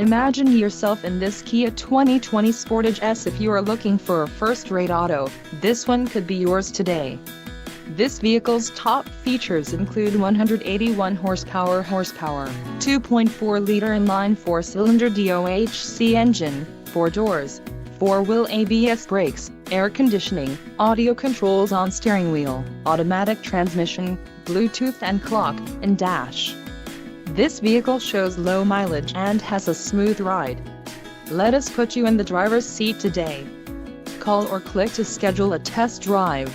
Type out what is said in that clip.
Imagine yourself in this Kia 2020 Sportage S. If you are looking for a first-rate auto, this one could be yours today. This vehicle's top features include 181 horsepower, 2.4-liter inline 4-cylinder DOHC engine, 4 doors, 4-wheel ABS brakes, air conditioning, audio controls on steering wheel, automatic transmission, Bluetooth and clock, and dash. This vehicle shows low mileage and has a smooth ride. Let us put you in the driver's seat today. Call or click to schedule a test drive.